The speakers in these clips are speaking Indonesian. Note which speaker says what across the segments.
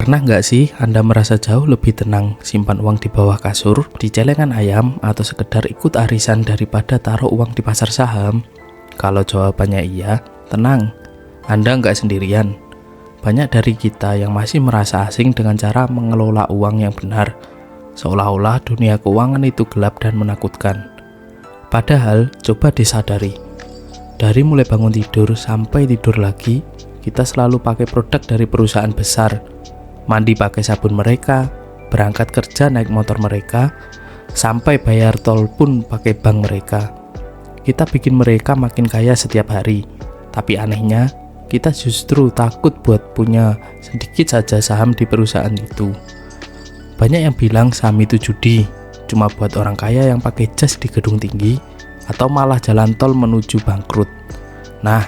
Speaker 1: Pernah nggak sih Anda merasa jauh lebih tenang simpan uang di bawah kasur, di celengan ayam, atau sekedar ikut arisan daripada taruh uang di pasar saham? Kalau jawabannya iya, tenang, Anda nggak sendirian. Banyak dari kita yang masih merasa asing dengan cara mengelola uang yang benar, seolah-olah dunia keuangan itu gelap dan menakutkan. Padahal, coba disadari, dari mulai bangun tidur sampai tidur lagi, kita selalu pakai produk dari perusahaan besar, mandi pakai sabun mereka, berangkat kerja naik motor mereka, sampai bayar tol pun pakai bank mereka. Kita bikin mereka makin kaya setiap hari, tapi anehnya, kita justru takut buat punya sedikit saja saham di perusahaan itu. Banyak yang bilang saham itu judi, cuma buat orang kaya yang pakai jas di gedung tinggi, atau malah jalan tol menuju bangkrut. Nah,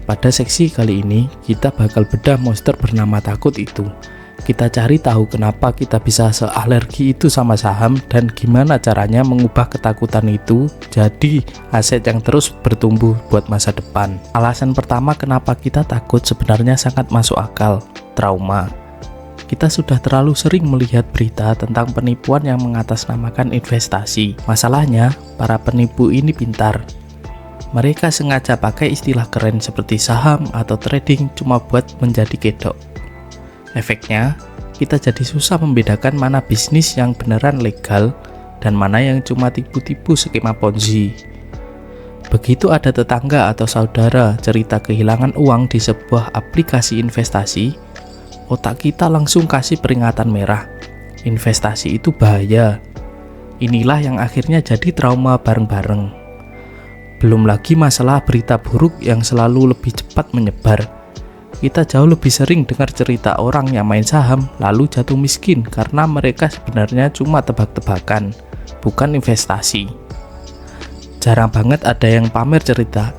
Speaker 1: pada seksi kali ini, kita bakal bedah monster bernama takut itu. Kita cari tahu kenapa kita bisa sealergi itu sama saham dan gimana caranya mengubah ketakutan itu jadi aset yang terus bertumbuh buat masa depan. Alasan pertama kenapa kita takut sebenarnya sangat masuk akal, trauma. Kita sudah terlalu sering melihat berita tentang penipuan yang mengatasnamakan investasi. Masalahnya, para penipu ini pintar. Mereka sengaja pakai istilah keren seperti saham atau trading cuma buat menjadi kedok. Efeknya, kita jadi susah membedakan mana bisnis yang beneran legal dan mana yang cuma tipu-tipu skema Ponzi. Begitu ada tetangga atau saudara cerita kehilangan uang di sebuah aplikasi investasi, otak kita langsung kasih peringatan merah. Investasi itu bahaya. Inilah yang akhirnya jadi trauma bareng-bareng. Belum lagi masalah berita buruk yang selalu lebih cepat menyebar. Kita jauh lebih sering dengar cerita orang yang main saham lalu jatuh miskin karena mereka sebenarnya cuma tebak-tebakan, bukan investasi. Jarang banget ada yang pamer cerita,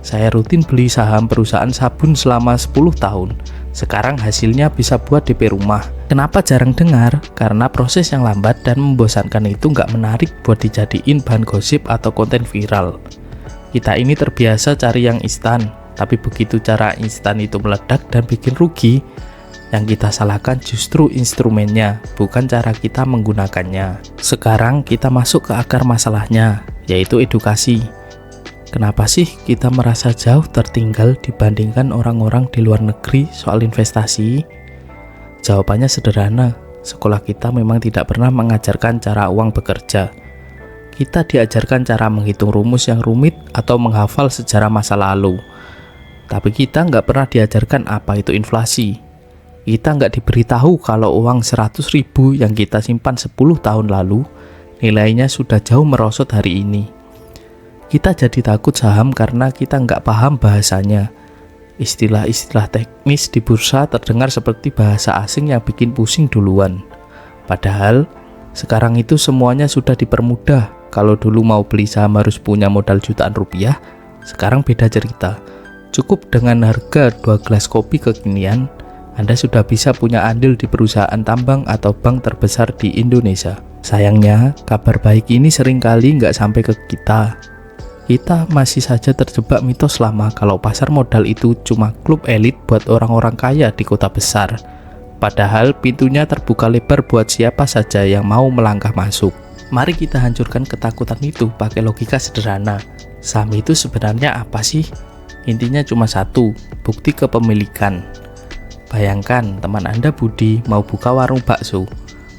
Speaker 1: saya rutin beli saham perusahaan sabun selama 10 tahun. Sekarang hasilnya bisa buat DP rumah. Kenapa jarang dengar? Karena proses yang lambat dan membosankan itu nggak menarik buat dijadiin bahan gosip atau konten viral. Kita ini terbiasa cari yang instan, tapi begitu cara instan itu meledak dan bikin rugi, yang kita salahkan justru instrumennya, bukan cara kita menggunakannya. Sekarang kita masuk ke akar masalahnya, yaitu edukasi. Kenapa sih kita merasa jauh tertinggal dibandingkan orang-orang di luar negeri soal investasi? Jawabannya sederhana, sekolah kita memang tidak pernah mengajarkan cara uang bekerja. Kita diajarkan cara menghitung rumus yang rumit atau menghafal sejarah masa lalu. Tapi kita nggak pernah diajarkan apa itu inflasi. Kita nggak diberitahu kalau uang 100.000 yang kita simpan 10 tahun lalu, nilainya sudah jauh merosot hari ini. Kita jadi takut saham karena kita nggak paham bahasanya. Istilah-istilah teknis di bursa terdengar seperti bahasa asing yang bikin pusing duluan. Padahal, sekarang itu semuanya sudah dipermudah. Kalau dulu mau beli saham harus punya modal jutaan rupiah, sekarang beda cerita. Cukup dengan harga 2 gelas kopi kekinian, Anda sudah bisa punya andil di perusahaan tambang atau bank terbesar di Indonesia. Sayangnya, kabar baik ini seringkali nggak sampai ke kita. Kita masih saja terjebak mitos lama kalau pasar modal itu cuma klub elit buat orang-orang kaya di kota besar. Padahal pintunya terbuka lebar buat siapa saja yang mau melangkah masuk. Mari kita hancurkan ketakutan itu pakai logika sederhana. Saham itu sebenarnya apa sih? Intinya cuma satu, bukti kepemilikan. Bayangkan teman Anda Budi mau buka warung bakso,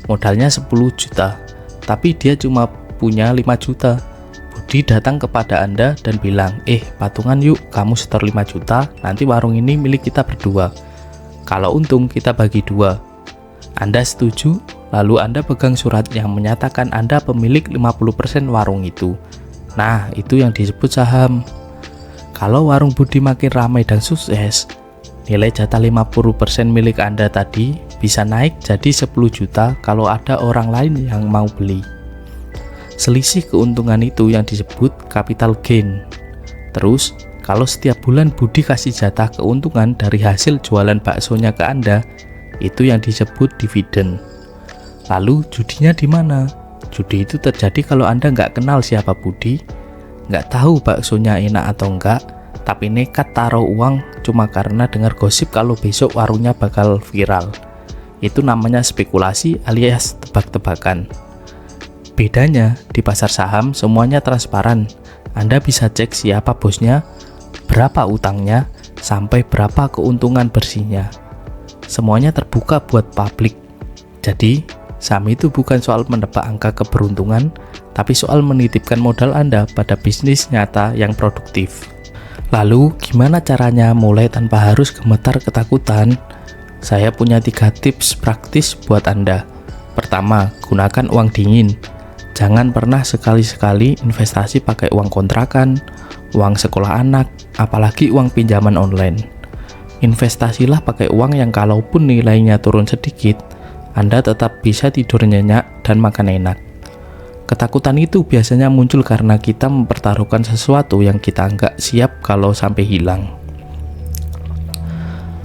Speaker 1: modalnya 10 juta, tapi dia cuma punya 5 juta. Budi datang kepada Anda dan bilang, patungan yuk, kamu setor 5 juta, nanti warung ini milik kita berdua. Kalau untung kita bagi 2. Anda setuju? Lalu Anda pegang surat yang menyatakan Anda pemilik 50% warung itu. Nah, itu yang disebut saham. Kalau warung Budi makin ramai dan sukses, nilai jatah 50% milik Anda tadi bisa naik jadi 10 juta kalau ada orang lain yang mau beli. Selisih keuntungan itu yang disebut capital gain. Terus, kalau setiap bulan Budi kasih jatah keuntungan dari hasil jualan baksonya ke Anda, itu yang disebut dividen. Lalu judinya di mana? Judi itu terjadi kalau Anda nggak kenal siapa Budi, nggak tahu baksonya enak atau enggak, tapi nekat taruh uang cuma karena dengar gosip kalau besok warungnya bakal viral. Itu namanya spekulasi alias tebak-tebakan. Bedanya, di pasar saham semuanya transparan. Anda bisa cek siapa bosnya, berapa utangnya, sampai berapa keuntungan bersihnya. Semuanya terbuka buat publik. Jadi, saham itu bukan soal menebak angka keberuntungan, tapi soal menitipkan modal Anda pada bisnis nyata yang produktif. Lalu, gimana caranya mulai tanpa harus gemetar ketakutan? Saya punya 3 tips praktis buat Anda. Pertama, gunakan uang dingin. Jangan pernah sekali-sekali investasi pakai uang kontrakan, uang sekolah anak, apalagi uang pinjaman online. Investasilah pakai uang yang kalaupun nilainya turun sedikit, Anda tetap bisa tidur nyenyak dan makan enak. Ketakutan itu biasanya muncul karena kita mempertaruhkan sesuatu yang kita nggak siap kalau sampai hilang.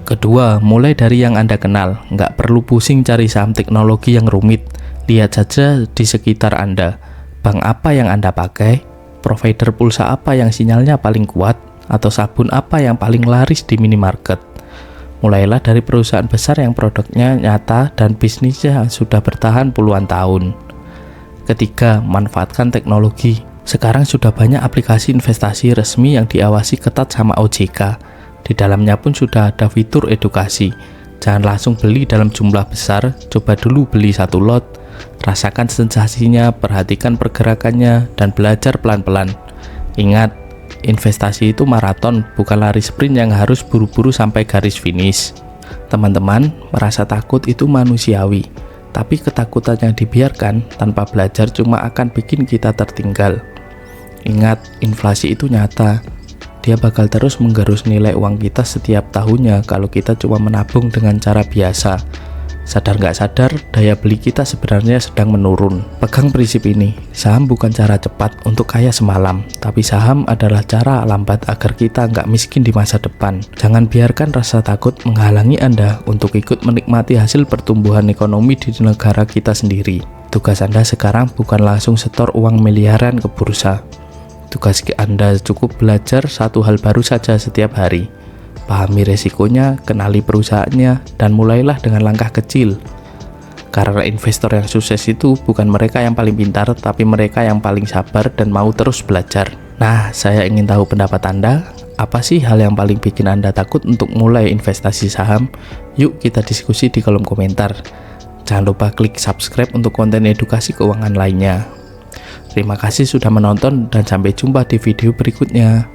Speaker 1: Kedua, mulai dari yang Anda kenal. Nggak perlu pusing cari saham teknologi yang rumit. Lihat saja di sekitar Anda. Bank apa yang Anda pakai? Provider pulsa apa yang sinyalnya paling kuat? Atau sabun apa yang paling laris di minimarket? Mulailah dari perusahaan besar yang produknya nyata dan bisnisnya sudah bertahan puluhan tahun. Ketiga, manfaatkan teknologi. Sekarang sudah banyak aplikasi investasi resmi yang diawasi ketat sama OJK. Di dalamnya pun sudah ada fitur edukasi. Jangan langsung beli dalam jumlah besar, coba dulu beli 1 lot, rasakan sensasinya, perhatikan pergerakannya, dan belajar pelan-pelan. Ingat, investasi itu maraton, bukan lari sprint yang harus buru-buru sampai garis finish. Teman-teman, merasa takut itu manusiawi, tapi ketakutan yang dibiarkan tanpa belajar cuma akan bikin kita tertinggal. Ingat, inflasi itu nyata. Dia bakal terus menggerus nilai uang kita setiap tahunnya kalau kita cuma menabung dengan cara biasa. Sadar nggak sadar, daya beli kita sebenarnya sedang menurun. Pegang prinsip ini, saham bukan cara cepat untuk kaya semalam, tapi saham adalah cara lambat agar kita nggak miskin di masa depan. Jangan biarkan rasa takut menghalangi Anda untuk ikut menikmati hasil pertumbuhan ekonomi di negara kita sendiri. Tugas Anda sekarang bukan langsung setor uang miliaran ke bursa. Tugas Anda cukup belajar 1 hal baru saja setiap hari. Pahami resikonya, kenali perusahaannya, dan mulailah dengan langkah kecil. Karena investor yang sukses itu bukan mereka yang paling pintar, tapi mereka yang paling sabar dan mau terus belajar. Nah, saya ingin tahu pendapat Anda. Apa sih hal yang paling bikin Anda takut untuk mulai investasi saham? Yuk kita diskusi di kolom komentar. Jangan lupa klik subscribe untuk konten edukasi keuangan lainnya. Terima kasih sudah menonton dan sampai jumpa di video berikutnya.